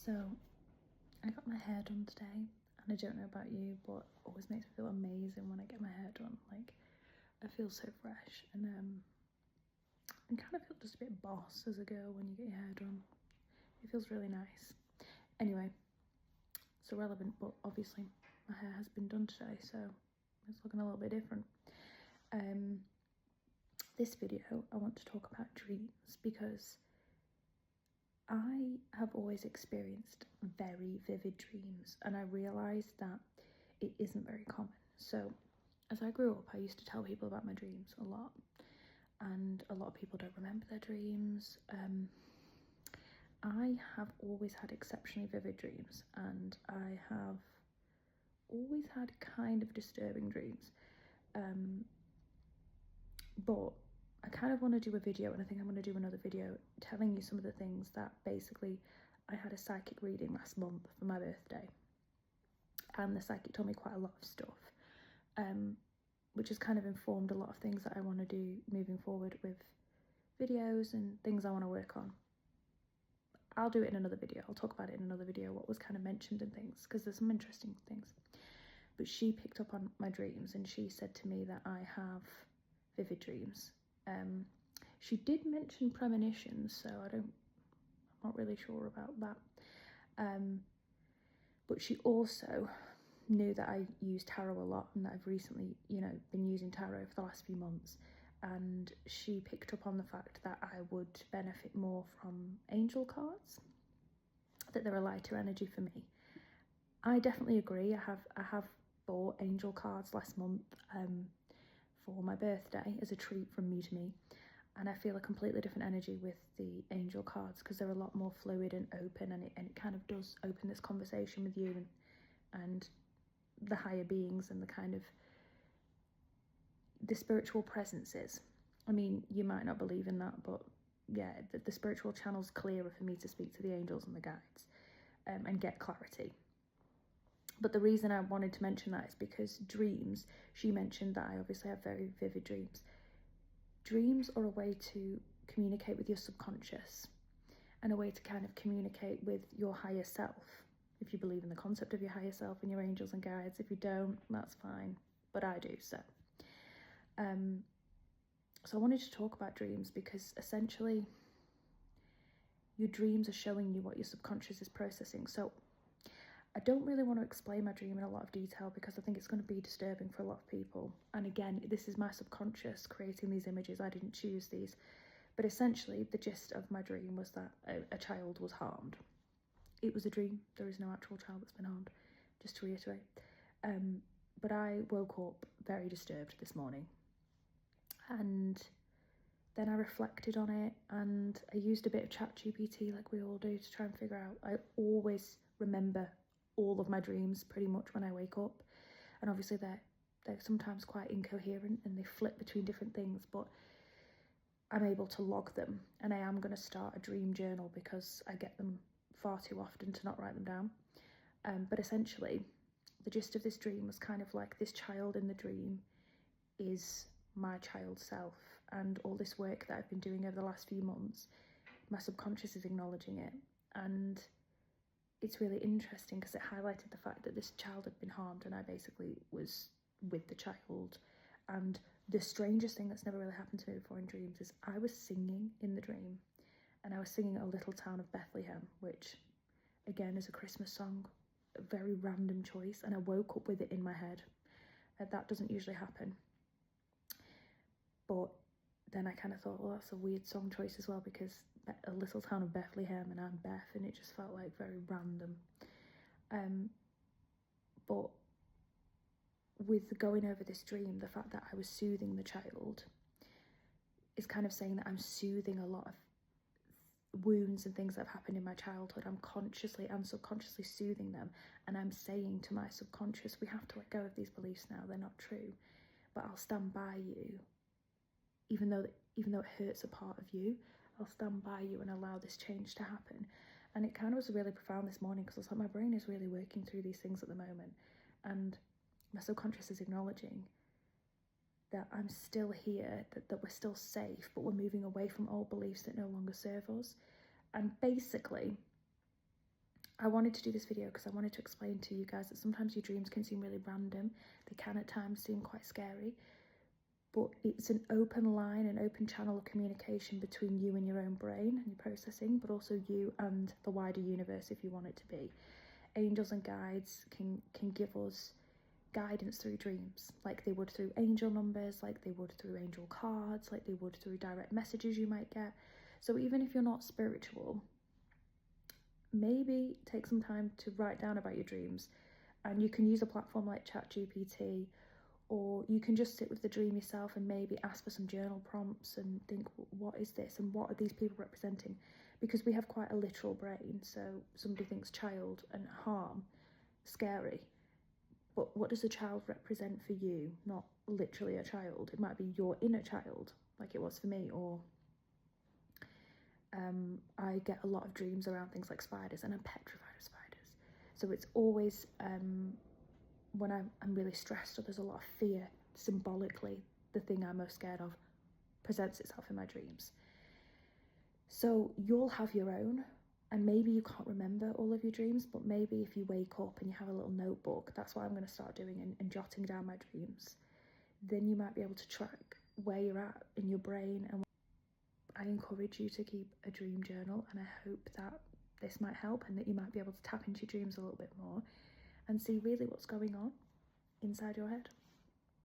So I got my hair done today, and I don't know about you, but it always makes me feel amazing when I get my hair done. Like, I feel so fresh, and I kind of feel just a bit boss as a girl when you get your hair done. It feels really nice. Anyway, it's irrelevant, but obviously my hair has been done today, so it's looking a little bit different. This video I want to talk about dreams because I have always experienced very vivid dreams, and I realised that it isn't very common. So as I grew up, I used to tell people about my dreams a lot, and a lot of people don't remember their dreams. I have always had exceptionally vivid dreams, and I have always had kind of disturbing dreams. But I kind of want to do a video, and I think I'm going to do another video telling you some of the things that basically I had a psychic reading last month for my birthday, and the psychic told me quite a lot of stuff, which has kind of informed a lot of things that I want to do moving forward with videos and things I want to work on. I'll do it in another video. I'll talk about it in another video, what was kind of mentioned and things, because there's some interesting things. But she picked up on my dreams, and she said to me that I have vivid dreams. She did mention premonitions, so I'm not really sure about that. But she also knew that I use tarot a lot, and that I've recently, been using tarot for the last few months. And she picked up on the fact that I would benefit more from angel cards, that they're a lighter energy for me. I definitely agree. I have bought angel cards last month for my birthday as a treat from me to me, and I feel a completely different energy with the angel cards because they're a lot more fluid and open, and it kind of does open this conversation with you and the higher beings and the kind of the spiritual presences. I mean, you might not believe in that, but yeah, the spiritual channel's clearer for me to speak to the angels and the guides and get clarity. But the reason I wanted to mention that is because dreams, she mentioned that I obviously have very vivid dreams. Dreams are a way to communicate with your subconscious and a way to kind of communicate with your higher self. If you believe in the concept of your higher self and your angels and guides, if you don't, that's fine, but I do. So I wanted to talk about dreams because essentially your dreams are showing you what your subconscious is processing. So I don't really want to explain my dream in a lot of detail because I think it's going to be disturbing for a lot of people. And again, this is my subconscious creating these images. I didn't choose these. But essentially, the gist of my dream was that a child was harmed. It was a dream. There is no actual child that's been harmed, just to reiterate. But I woke up very disturbed this morning. And then I reflected on it, and I used a bit of ChatGPT like we all do to try and figure out. I always remember all of my dreams pretty much when I wake up, and obviously they're sometimes quite incoherent and they flip between different things, but I'm able to log them, and I am going to start a dream journal because I get them far too often to not write them down. But essentially the gist of this dream was kind of like this child in the dream is my child self, and all this work that I've been doing over the last few months, my subconscious is acknowledging it. And it's really interesting because it highlighted the fact that this child had been harmed, and I basically was with the child. And the strangest thing that's never really happened to me before in dreams is I was singing in the dream, and I was singing A Little Town of Bethlehem, which again is a Christmas song, a very random choice, and I woke up with it in my head. That doesn't usually happen. But then I kind of thought, well, that's a weird song choice as well, because A Little Town of Bethlehem and I'm Beth, and it just felt like very random. But with going over this dream, the fact that I was soothing the child is kind of saying that I'm soothing a lot of wounds and things that have happened in my childhood. I'm consciously and subconsciously soothing them, and I'm saying to my subconscious, we have to let go of these beliefs now, they're not true, but I'll stand by you. Even though it hurts a part of you, I'll stand by you and allow this change to happen. And it kind of was really profound this morning because I was like, my brain is really working through these things at the moment, and my subconscious is acknowledging that I'm still here, that we're still safe, but we're moving away from old beliefs that no longer serve us. And basically, I wanted to do this video because I wanted to explain to you guys that sometimes your dreams can seem really random. They can at times seem quite scary, but it's an open line, an open channel of communication between you and your own brain and your processing, but also you and the wider universe if you want it to be. Angels and guides can give us guidance through dreams, like they would through angel numbers, like they would through angel cards, like they would through direct messages you might get. So even if you're not spiritual, maybe take some time to write down about your dreams, and you can use a platform like ChatGPT, or you can just sit with the dream yourself and maybe ask for some journal prompts and think, what is this and what are these people representing? Because we have quite a literal brain, so somebody thinks child and harm, scary, but what does a child represent for you? Not literally a child, it might be your inner child, like it was for me. Or I get a lot of dreams around things like spiders, and I'm petrified of spiders. So it's always, when I'm really stressed or there's a lot of fear, symbolically, the thing I'm most scared of presents itself in my dreams. So you'll have your own, and maybe you can't remember all of your dreams, but maybe if you wake up and you have a little notebook, that's what I'm going to start doing, and jotting down my dreams, then you might be able to track where you're at in your brain. And I encourage you to keep a dream journal, and I hope that this might help and that you might be able to tap into your dreams a little bit more and see really what's going on inside your head.